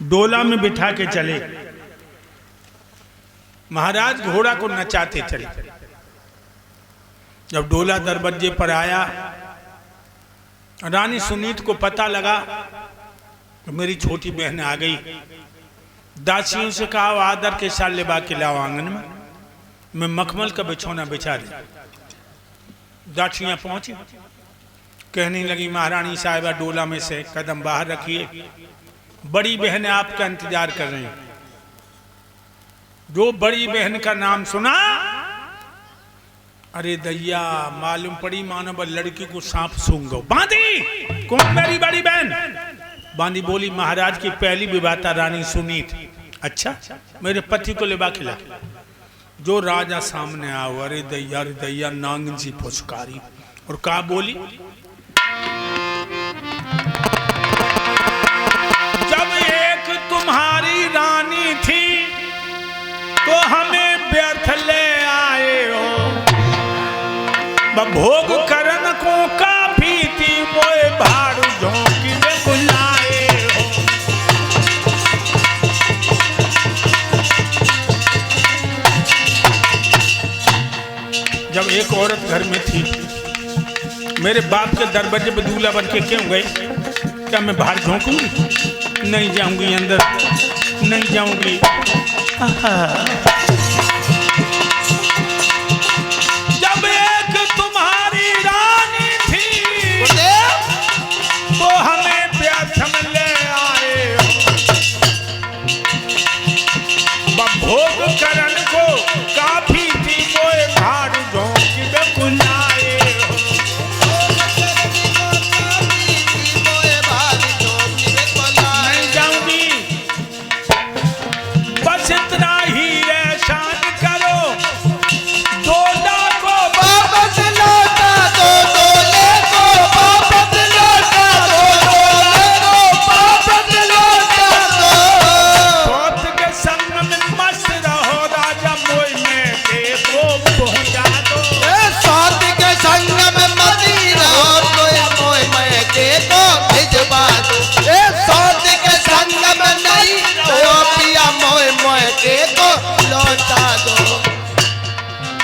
डोला में बिठा के चले। महाराज घोड़ा को नचाते चले। जब डोला दरवाजे पर आया, रानी सुनीत को पता लगा तो मेरी छोटी बहन आ गई। दासियों से कहा आदर के साथ ले के लाओ आंगन में, मैं मखमल का बिछौना बिछा दे। दासियां पहुंची, कहने लगी महारानी साहिबा डोला में से कदम बाहर रखिए, बड़ी बहन आपका इंतजार कर रही हैं। जो बड़ी बहन का नाम सुना, अरे दैया मालूम पड़ी मानो लड़की को सांप सूंघ गो। बांधी, कौन मेरी बड़ी बहन? बांधी बोली महाराज की पहली विवाहता रानी सुनीत। अच्छा, मेरे पति को लेबा खिला। जो राजा सामने आओ, अरे दैया नांगन सी फुसकारी और का बोली, जब एक तुम्हारी रानी थी तो हमें व्यर्थ ले आए हो, भोग करन को काफी थी, मोए भाड़ू झोंकी में बुलाए हो। जब एक औरत घर में थी, मेरे बाप के दरवाजे पे दूल्हा बन के क्यों गए? क्या मैं बाहर झोंकूंगी? नहीं जाऊंगी अंदर, नहीं जाऊंगी। जब एक तुम्हारी रानी थी तो हमें व्यर्थ में ले आए हो, भोग करन को काफी थी, मोए भाड़ झोंकी में बुलाए हो। नहीं जाऊंगी, बस इतना ही एहसान करो, डोला को वापस लौटा दो, डोले को वापस लौटा दो, डोले को वापस लौटा दो। सोच के संग में मस्त रहो राजा, मोई में देखो पहुंचा दो। सोच के संग में मती रहो, मोई में देखो भिजवा दो। सोच के संग में नहीं रहो पिया, मोई देखो लौटा दो।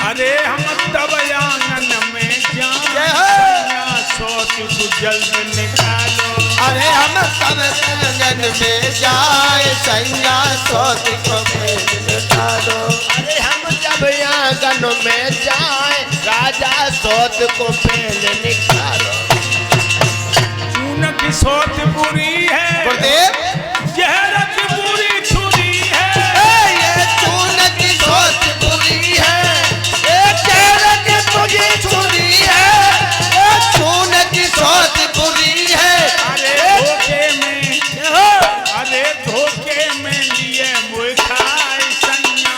अरे हम तब आंगन में जाए, सोच को जल्द निकालो। अरे हम सब आंगन में जाए, सैया सोच को निकालो। अरे हम जब आंगन में जाए, राजा सोच को पहले निकालो। चून की सोच बुरी है, गुरुदेव जहर की बुरी छुरी है। ये चून की सोच बुरी है, ये चेहरे की तुझी छुरी है। ये चून की सोच बुरी है। अरे धोखे में लिए मुँह खाए सैया,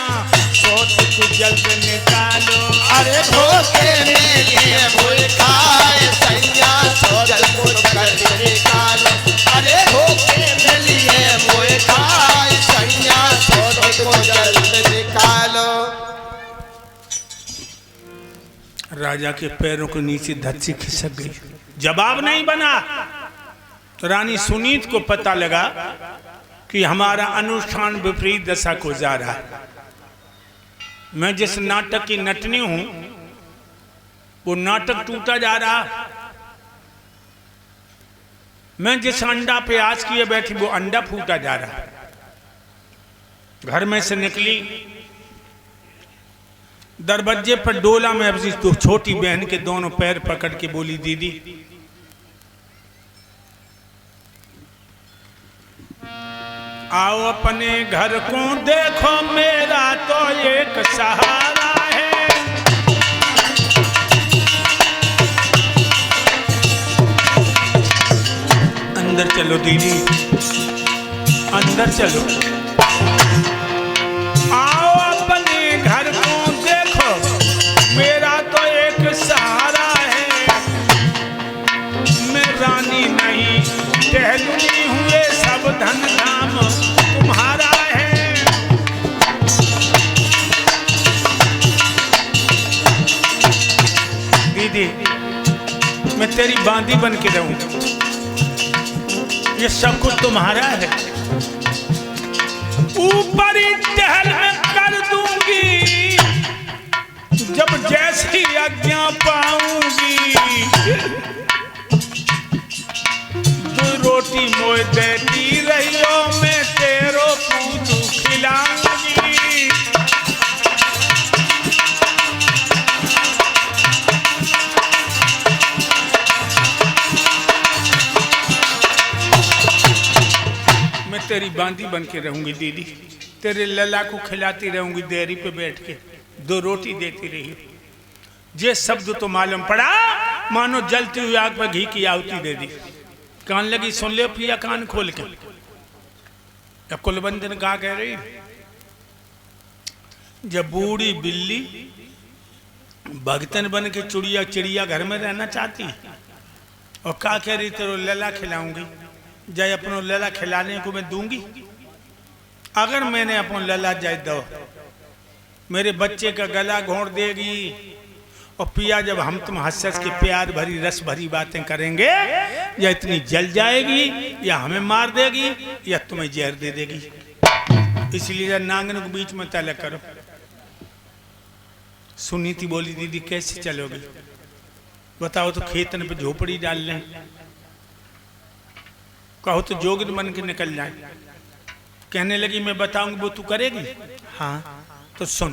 सोच को जल्द निकालो। अरे धोखे में लिए मुँह खाए सैया, सोच को जल्द निकालो। अरे धोखे में लिए मुँह खाए सैया, सोच को जल्द निकालो। राजा के पैरों के नीचे धरती खिसक गई। जवाब नहीं बना तो रानी सुनीत को पता लगा कि हमारा अनुष्ठान विपरीत दशा को जा रहा है। मैं जिस नाटक की नटनी हूं वो नाटक टूटा जा रहा। मैं जिस अंडा पे आज किए बैठी वो अंडा फूटा जा रहा। घर में से निकली, दरवाजे पर डोला में अपनी तो छोटी बहन के दोनों पैर पकड़ के बोली, दीदी आओ अपने घर को देखो, मेरा तो एक सहारा है। अंदर चलो दीदी, अंदर चलो। आओ अपने घर को देखो, मेरा तो एक सहारा है। मैं रानी नहीं, टहलुनी हुए सब धन धाम तुम्हारा है। दीदी मैं तेरी बांदी बन के रहूं, ये सब कुछ तुम्हारा है। ऊपरी टहल में कर दूंगी जब जैसी आज्ञा पाऊंगी। तू रोटी मोए देती रहियो मैं तेरो पूतू खिलाऊंगी। मैं तेरी बांदी बन के रहूंगी दीदी, तेरे लला को खिलाती रहूंगी देरी पे बैठ के, 2 रोटी देती रही। ये शब्द तो मालूम पड़ा मानो जलती हुई आग पर घी की आहुति दे दी। कान लगी सुन ले पिया कान खोल के। अब कुलबंदन कहा कह रही, जब बूढ़ी बिल्ली भगतन बन के चुड़िया चिड़िया घर में रहना चाहती और क्या कह रही तेरे लला खिलाऊंगी, जाए अपनो लला खिलाने को मैं दूंगी। अगर मैंने अपन लला जाए दो मेरे बच्चे का गला घोंट देगी और पिया जब हम तुम हंस हंस के प्यार भरी रस भरी बातें करेंगे या इतनी जल जाएगी या हमें मार देगी या तुम्हें जहर दे देगी। इसलिए नांगन को बीच में तलक करो। सुनीति बोली दीदी कैसे चलोगी बताओ, तो खेतन पे झोपड़ी डाल लें, कहो तो जोगिन बन के निकल जाए। कहने लगी मैं बताऊंगी वो तू करेगी। हाँ तो सुन।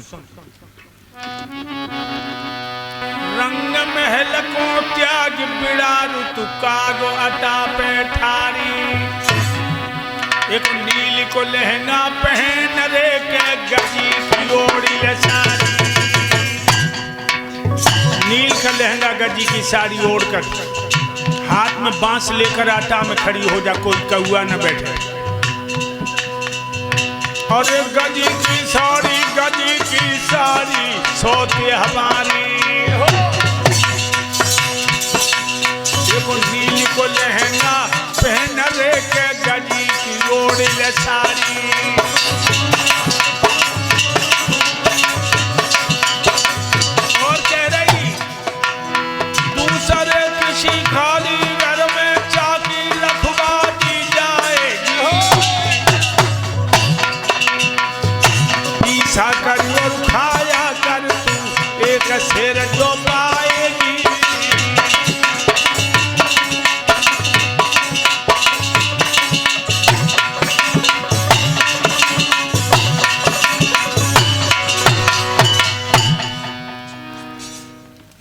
रंग महल को त्याग बिड़ारू तू कागो अटा पे ठारी, एक नील को लहंगा पहन रे के गजी की ओढ़ी साड़ी। नील का लहंगा गजी की साड़ी ओढ़कर हाथ में बांस लेकर आटा में खड़ी हो जा, कोई कौआ न बैठे। और गजी की साड़ी सोते हमारी हो। देखो नीली को लहंगा पहन रे के गजी की ओढ़ी साड़ी। और कह रही दूसरे किसी खाली घर में चाकी रखवा दी जाएगी, पीछा कर और खाया कर तू एक शेर जो पाएगी।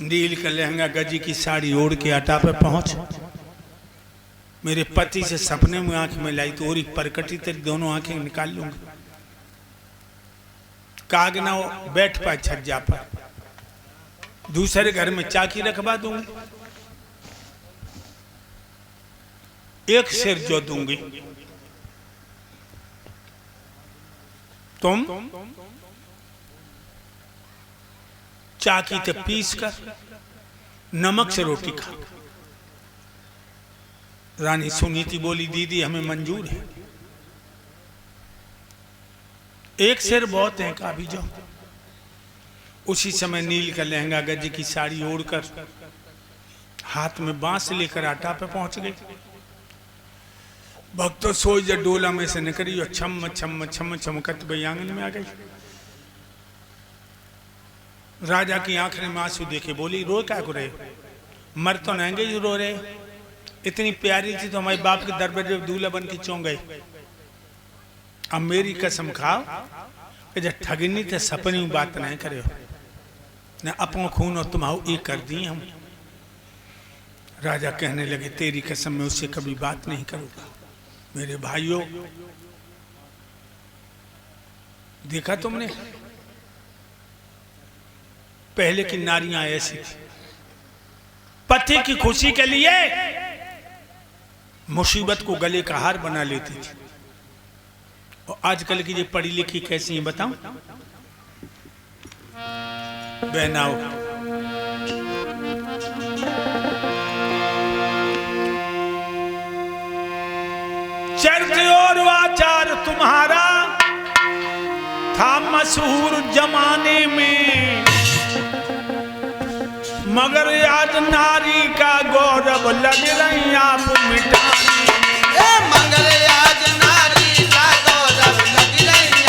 नील का लहंगा गजी की साड़ी ओढ़ के अटा पे पहुंच। मेरे पति से सपने में आंख में लाई तो और परकटी तेरी दोनों आंखें निकाल लूंगा। काग ना बैठ पाए छज्जा पर, दूसरे घर में चाकी रखवा दूंगी, एक सिर जो दूंगी। तुम चाकी ते पीस कर नमक से रोटी खा। रानी सुनीति बोली दीदी हमें मंजूर है, एक सिर बहुत है का भी जाओ। उसी समय नील का लहंगा गज की साड़ी ओढ़कर हाथ में बांस लेकर आटा पे पहुंच गई। भक्तों सोई जब डोला में से निकली और छम छम छम छमकत भाई आंगन में आ गई। राजा की आंखें में आंसू देखे बोली रो क्या को रहे, मर तो नंगे ही रो रहे, इतनी प्यारी थी तो हमारे बाप के दरबार दूल्हा बन के चौंक गए। अब मेरी कसम खाओ कि जब ठगनी थे सपनी में बात नहीं करे हो न अपनो खून और तुम्हारा एक कर दी हम। राजा कहने लगे तेरी कसम में उससे कभी बात नहीं करूंगा। मेरे भाइयों देखा तुमने पहले की नारियां ऐसी थी, पति की खुशी के लिए मुसीबत को गले का हार बना लेती थी। और आजकल की जो पढ़ी लिखी कैसी है बताऊं बहनाओ, चरित्र और आचार तुम्हारा था मशहूर जमाने में, मगर आज नारी का गौरव लग रही आप मिटाने। मगर आज नारी का गौरव लग रही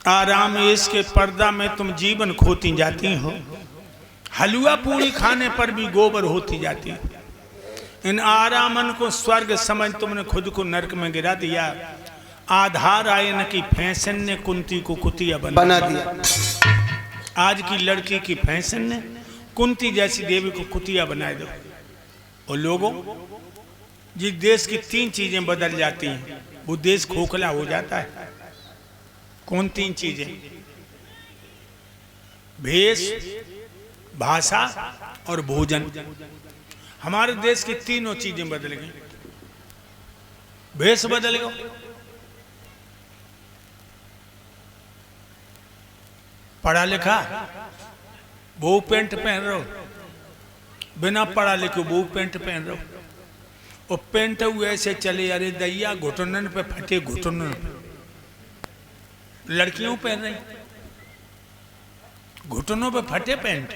आराम ऐश के पर्दा में तुम जीवन खोती जाती हो, हलवा पूरी खाने पर भी गोबर होती जाती हो। इन आरामन को स्वर्ग समझ तुमने खुद को नरक में गिरा दिया। आधार आयन की फैशन ने कुंती को कुतिया बना दिया। आज की लड़की की फैशन ने कुंती जैसी देवी को कुतिया बना दो। और लोगों, जिस देश की 3 चीजें बदल जाती हैं वो देश खोखला हो जाता है। कौन 3 चीजें? भेष, भाषा और भोजन। हमारे देश की तीनों चीजें बदल गई। भेष बदल गया, पढ़ा लिखा वो पैंट पहन रहे हो, बिना पढ़ा लिखे वो पैंट पहन रहे हो, और पैंट ऐसे चले, अरे दैया घुटनन पे फटे, घुटनन पे लड़कियों पहन रही, घुटनों पे फटे पैंट।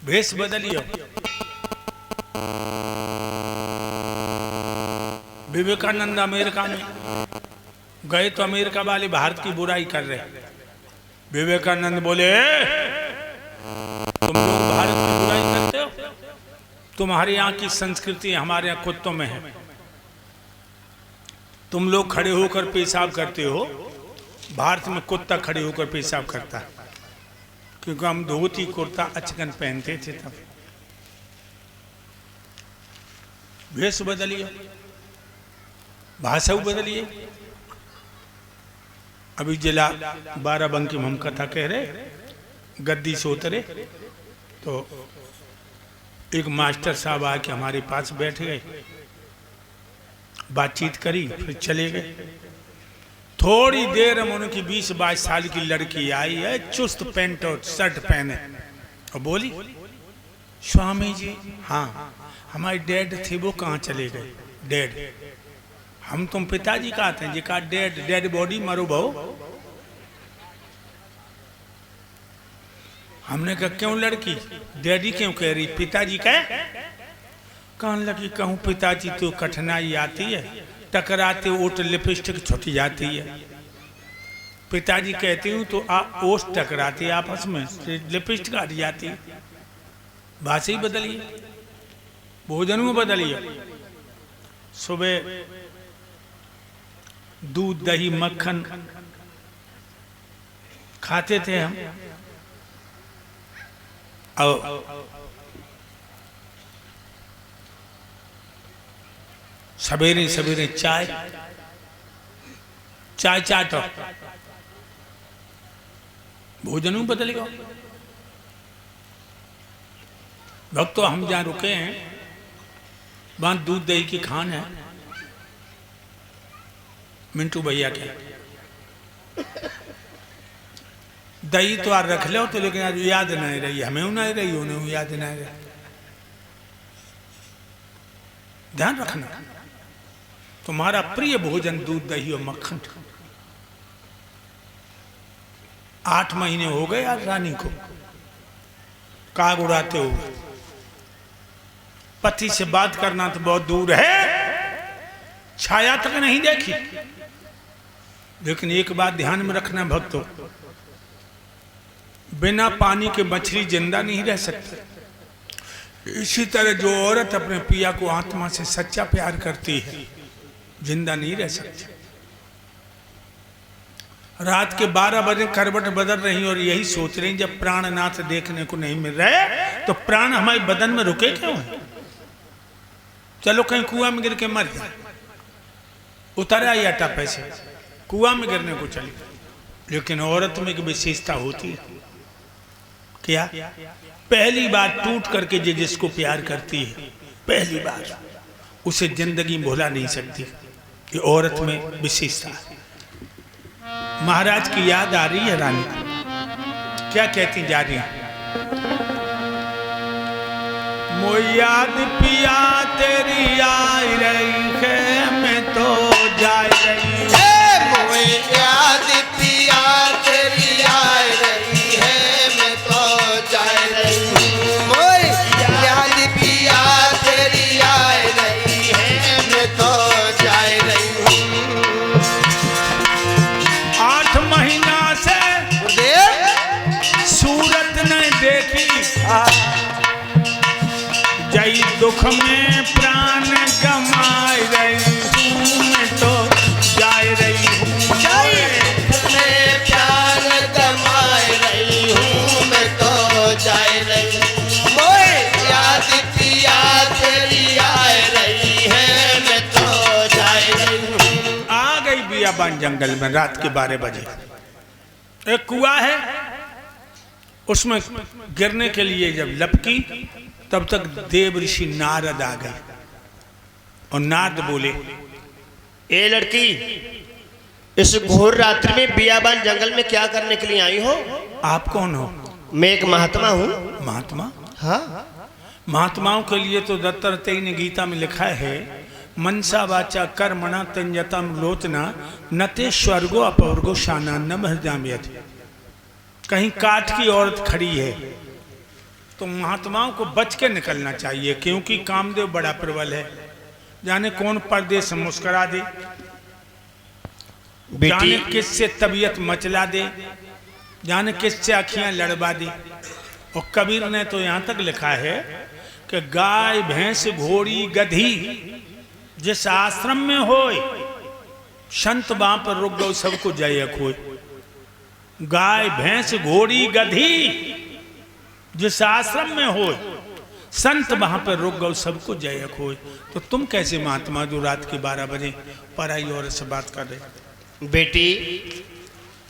भेष बदलियो। विवेकानंद अमेरिका में गए तो अमेरिका वाले भारत की बुराई कर रहे। विवेकानंद बोले, तुम लोग भारत की बुराई करते हो, तुम्हारे यहाँ की संस्कृति हमारे यहाँ कुत्तों में है। तुम लोग खड़े होकर पेशाब करते हो, भारत में कुत्ता खड़े होकर पेशाब करता है, क्योंकि हम धोती कुर्ता अचकन पहनते थे तब। भेष बदलिए, भाषा बदलिए। अभी जिला बाराबंकी में हम कथा कह रहे, गद्दी से उतरे तो एक मास्टर साहब आके हमारे पास बैठ गए, बातचीत करी, फिर चले गए। थोड़ी देर में उनकी 20-22 साल की लड़की आई है, चुस्त पैंट और शर्ट पहने, और बोली, स्वामी जी, हाँ हमारे डैड थे, वो कहाँ चले गए? डैड? हम तुम पिताजी कहा थे जी? कहा डैड, डेड बॉडी मरो बहु। हमने कहा क्यों लड़की डैडी क्यों कह रही, पिताजी कहे? कहने लगी, कहूँ पिताजी तो कठिनाई आती है, टकराते ओट लिपस्टिक छुट जाती है। पिताजी कहती हूँ तो आप ओट टकराते आपस में, लिपस्टिक हट जाती है। भाषा ही बदलिए, भोजन में बदलिए। सुबह दूध दही मक्खन खाते थे हम, और सवेरे सवेरे चाय चाटो। भोजन में बदलेगा। भक्तों, हम जहाँ रुके हैं वहां दूध दही की खान है, मिंटू भैया के। दही तो आज रख लो तो, लेकिन आज याद नहीं रही, हमें नहीं रही, उन्हें याद नहीं रही। ध्यान रखना, तुम्हारा प्रिय भोजन दूध दही और मक्खन। 8 महीने हो गए आज रानी को काग उड़ाते हुए। पति से बात करना तो बहुत दूर है, छाया तक नहीं देखी। लेकिन एक बात ध्यान में रखना भक्तों, बिना पानी के मछली जिंदा नहीं रह सकती। इसी तरह जो औरत अपने पिया को आत्मा से सच्चा प्यार करती है, जिंदा नहीं रह सकती। रात के 12 बजे करवट बदल रही और यही सोच रही, जब प्राणनाथ देखने को नहीं मिल रहे तो प्राण हमारे बदन में रुके क्यों है? चलो कहीं कुआं में गिर के मर गया, उतर आई आटा पैसे, कुआं में गिरने को चली। लेकिन औरत में एक विशेषता होती है, क्या? पहली बार टूट करके जिसको प्यार करती है, पहली बार उसे जिंदगी भुला नहीं सकती। ये औरत में विशेषता है। महाराज की याद आ रही है रानी को, क्या कहती जा रही है? मो याद पिया तेरी आई रही है, मैं तो जा रही हूँ। मोए याद पिया तेरी आ रही है, मैं तो जा रही हूँ। मोए याद पिया तेरी आ रही है, मैं तो जा रही हूँ। दुख में प्राण गमाए रही हूँ मैं तो जाए रही हूँ मैं प्यार गमाए रही हूँ मैं तो जाए रही हूँ मोए याद पिया तेरी आए रही है मैं तो जाए रही हूँ। आ गई बियाबान जंगल में रात के 12 बजे। एक कुआं है, उसमें गिरने के लिए जब लपकी तब तक देव ऋषि नारद आ गए और नारद बोले, ए लड़की, इस घोर रात्रि में बियाबान जंगल में क्या करने के लिए आई हो? आप कौन हो? मैं एक महात्मा हूँ। महात्मा? हाँ, महात्माओं के लिए तो दत्तात्रेय ने गीता में लिखा है, मनसा वाचा कर्मणा तंजतम लोचना नते स्वर्गो अपवर्गो शाना न महजाम्यत। कहीं काठ की औरत खड़ी है तो महात्माओं को बच के निकलना चाहिए, क्योंकि कामदेव बड़ा प्रबल है। जाने कौन पर्दे से मुस्कुरा दे, जाने किससे तबीयत मचला दे, जाने किससे आँखियां लड़वा दे। और कबीर ने तो यहाँ तक लिखा है कि गाय भैंस घोड़ी गधी जिस आश्रम में होए संत वहां पर रुक गो सबको जय खोए। गाय भैंस घोड़ी गधी जिस आश्रम में होए संत वहां पर रुक गो सबको जय खोए। तो तुम कैसे महात्मा जो रात के 12 बजे पराई औरत से बात कर रहे? बेटी,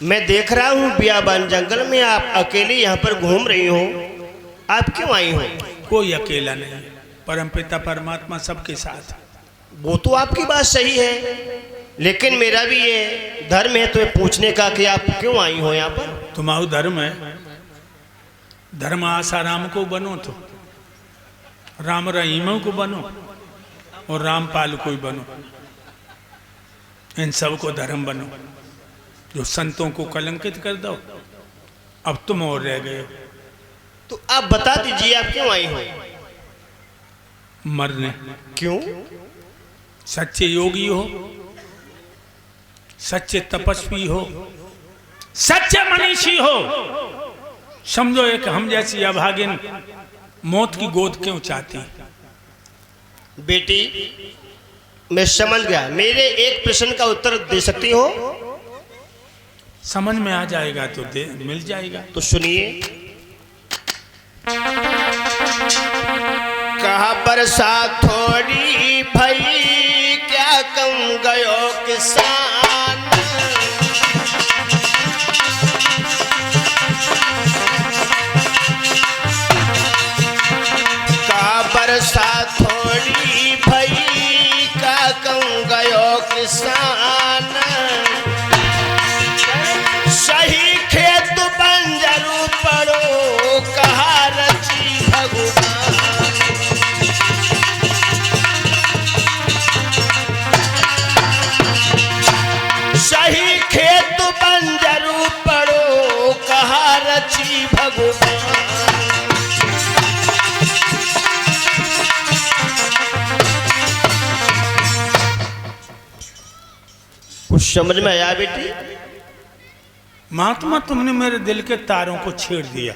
मैं देख रहा हूँ बियाबान जंगल में आप अकेले यहाँ पर घूम रही हो, आप क्यों आई हो? कोई अकेला नहीं, परमपिता परमात्मा सबके साथ। वो तो आपकी बात सही है, लेकिन मेरा भी ये धर्म है तो पूछने का कि आप क्यों आई हो यहाँ पर? तुम्हारा धर्म है, धर्म आसाराम को बनो तो राम रहीम को बनो और रामपाल को ही बनो। इन सबको धर्म बनो जो संतों को कलंकित कर दो। अब तुम और रह गए। तो आप बता दीजिए आप क्यों आई हो? मरने। क्यों? सच्चे योगी हो, सच्चे तपस्वी हो, सच्चे मनीषी हो, समझो एक हम जैसी अभागिन मौत की गोद क्यों चाहती? बेटी, मैं समझ गया, मेरे एक प्रश्न का उत्तर दे सकती हो? समझ में आ जाएगा तो दे मिल जाएगा। तो सुनिए। कहा बरसात थोड़ी भई क्या कम गयो किसान, कहा बरसात थोड़ी भई क्या कम गयो किसान, सही खेत बंजरू पड़ो कहा रची भगवान, सही खेत बंजरू पड़ो कहा रची भगवान। कुछ समझ में आया बेटी? महात्मा तुमने मेरे दिल के तारों को छेड़ दिया।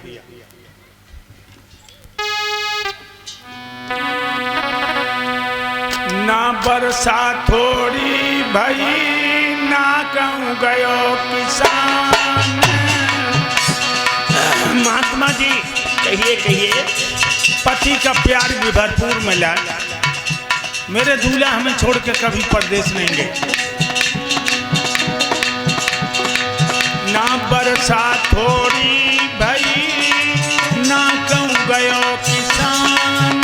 ना बरसा थोड़ी भई ना कहूँ गयो किसान। महात्मा जी कहिए कहिए। पति का प्यार भी भरपूर मिला, मेरे दूल्हा हमें छोड़ के कभी परदेश नहीं गए। ना बरसा थोड़ी भई ना कहूँ गयो किसान,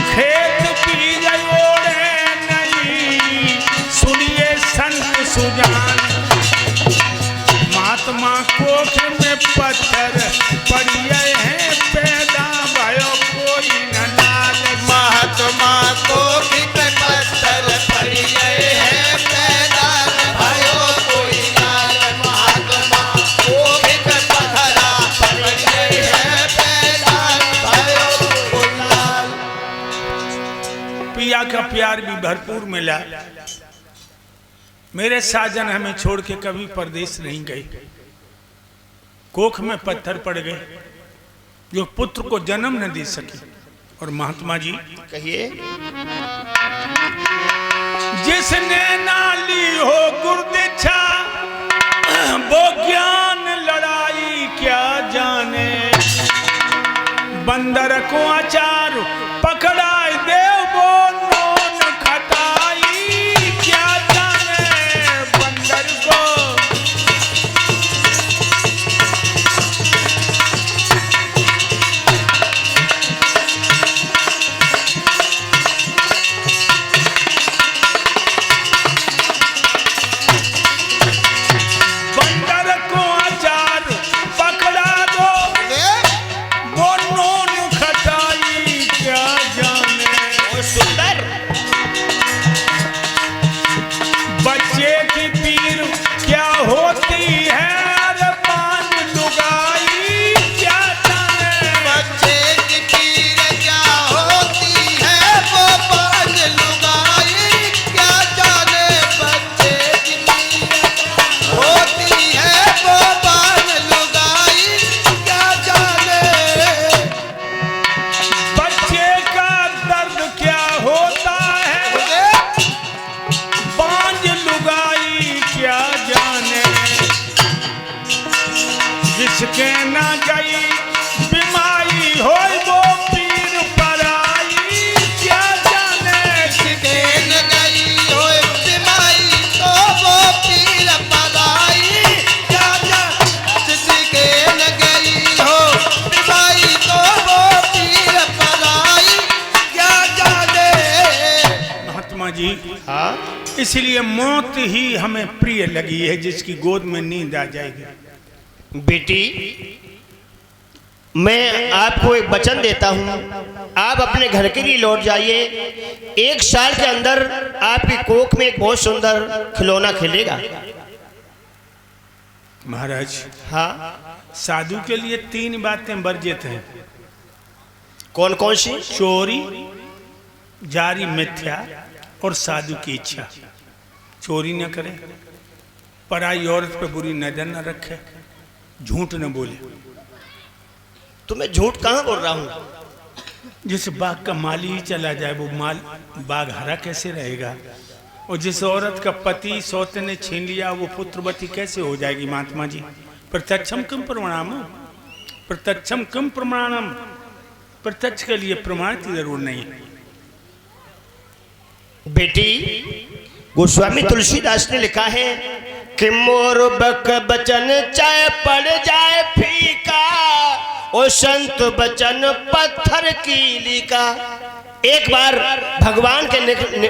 खेत बीज ओढ़े नहीं सुनिए संत सुजान। महात्मा कोख में पत्थर पड़िए हैं पैदा भयो कोई न लाल। महात्मा कोख में पत्थर पड़िए हैं पैदा भयो कोई लाल। महात्मा कोख में पत्थर पड़िए हैं पैदा भयो कोई लाल। पिया का प्यार भी भरपूर मिला, मेरे साजन हमें छोड़ के कभी परदेश नहीं गए। कोख में पत्थर पड़ गए जो पुत्र को जन्म न दे सके। और महात्मा जी कहिए। जिसने नाली हो गुरुदीक्षा वो ज्ञान लड़ाई क्या जाने। बंदर को अचार पकड़ाए देव वो नोन खटाई क्या जाने बंदर को। जिसके ना गई बीमारी हो वो पीर पराई क्या जाने। जिसके न गई हो बीमारी तो वो पीर पराई क्या जाने। जिसके न गई हो बीमारी तो वो पीर पराई क्या जाने। महात्मा जी हाँ, इसलिए मौत ही हमें प्रिय लगी है जिसकी गोद में नींद आ जाएगी। बेटी मैं आपको एक वचन देता हूं, आप अपने घर के लिए लौट जाइए। 1 साल के अंदर आपकी कोख में एक बहुत सुंदर खिलौना खिलेगा। महाराज हाँ, साधु के लिए 3 बातें वर्जित हैं। कौन कौन सी? चोरी, जारी मिथ्या और साधु की इच्छा। चोरी न करे, पराई औरत पे बुरी नजर न रखे, झूठ न बोले। तो मैं झूठ कहाँ बोल रहा हूँ? जिस बाग का माली ही चला जाए वो माल बाग हरा कैसे रहेगा। और जिस औरत का पति सौते ने छीन लिया वो पुत्रवती कैसे हो जाएगी। महात्मा जी प्रत्यक्षम किम प्रमाणम, प्रत्यक्षम किम प्रमाणम। प्रत्यक्ष के लिए प्रमाण की जरूर नहीं। बेटी गोस्वामी तुलसीदास ने लिखा है कि मोर बक बचन चाहे पड़ जाए फीका, ओ संत बचन पत्थर की लीका। एक बार भगवान के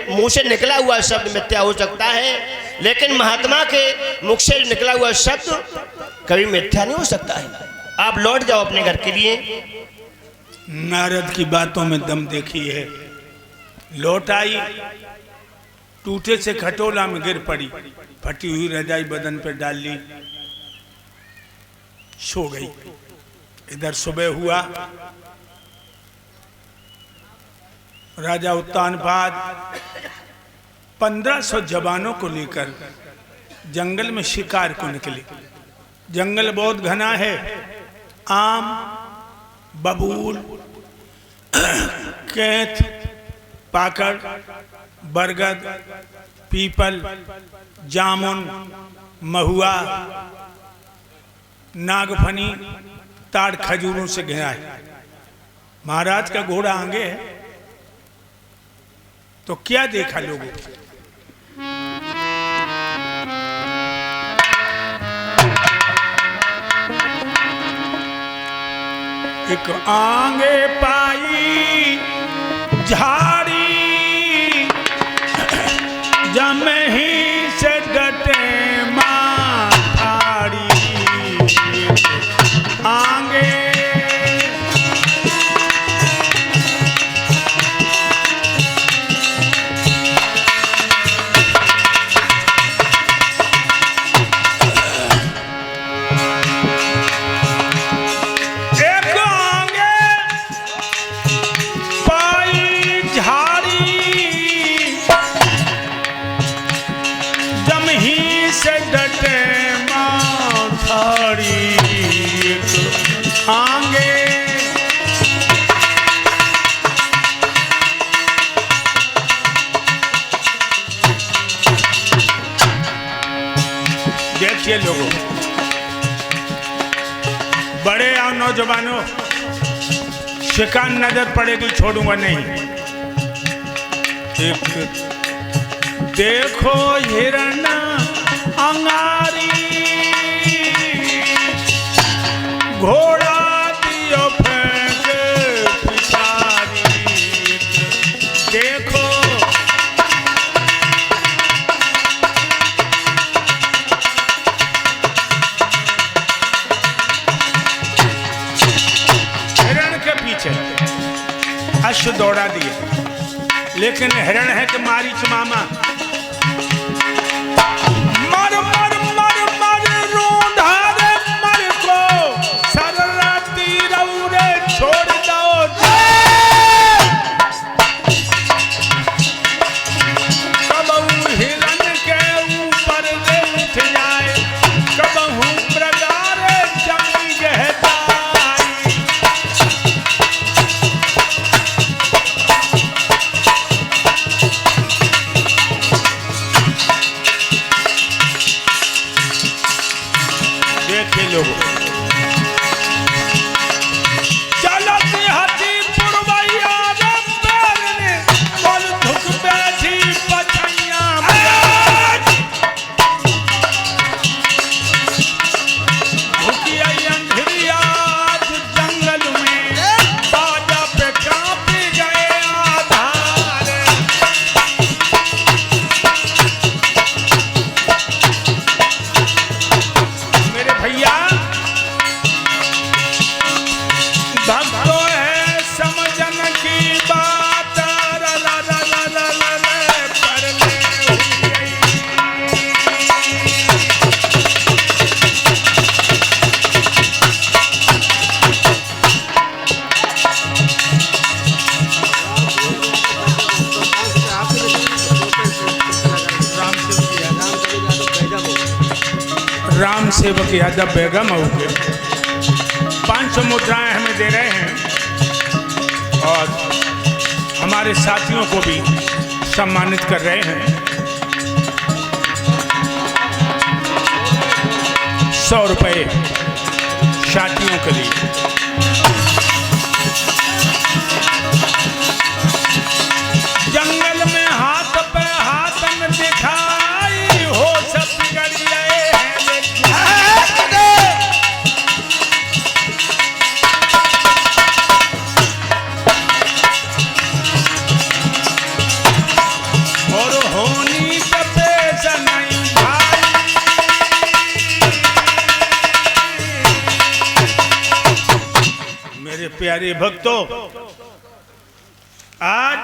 मुंह से निकला हुआ शब्द मिथ्या हो सकता है, लेकिन महात्मा के मुख से निकला हुआ शब्द कभी मिथ्या नहीं हो सकता है। आप लौट जाओ अपने घर के लिए। नारद की बातों में दम देखी है। लौट आई, टूटे से खटोला में गिर पड़ी, फटी हुई रजाई बदन पर डाल ली, सो गई। इधर सुबह हुआ, राजा उत्तानपाद 1500 जवानों को लेकर जंगल में शिकार को निकले। जंगल बहुत घना है, आम, बबूल, कैथ, पाकड़, बरगद, पीपल, जामुन, महुआ, नागफनी, ताड़ खजूरों से घिरा है। महाराज का घोड़ा आगे है तो क्या देखा लोगों। एक आगे पाई झाड़ी जमही से डटे माड़ी। आगे देखिए लोगों, बड़े और नौजवानों, शिकार नजर पड़ेगी छोड़ूंगा नहीं। देखो हिरण अंगारी, घोड़ा दियो फेंक पिछारी। देखो हिरण के पीछे अश्व दौड़ा दिए, लेकिन हिरण है कि मारीच मामा मर मर मर मर रूंढा रे मर को सररती रौरे छोड़ दो। कबहू हिरण के ऊपर दे उठ जाए, कबहू मृगारे जंग गहताई। देखिए लोगों, चलती हती पुरवैया रे पैर ने, बोल धुक बैठी पछैया भुकिया अंधेरिया जंगल में, बाजा पे कांप गए आधार। मेरे भैया भक्तों है समझन की बात, ला ला ला ला ला ला ला पर ले हुई। राम सेवक यादव बेगम हो गए 500 मुद्राएं हमें दे रहे हैं, और हमारे साथियों को भी सम्मानित कर रहे हैं। 100 रुपए साथियों के लिए। जंगल में हाथ पे हाथ में दिखाई हो सब गड़िया और होनी पे नहीं भाई। मेरे प्यारे भक्तों, आज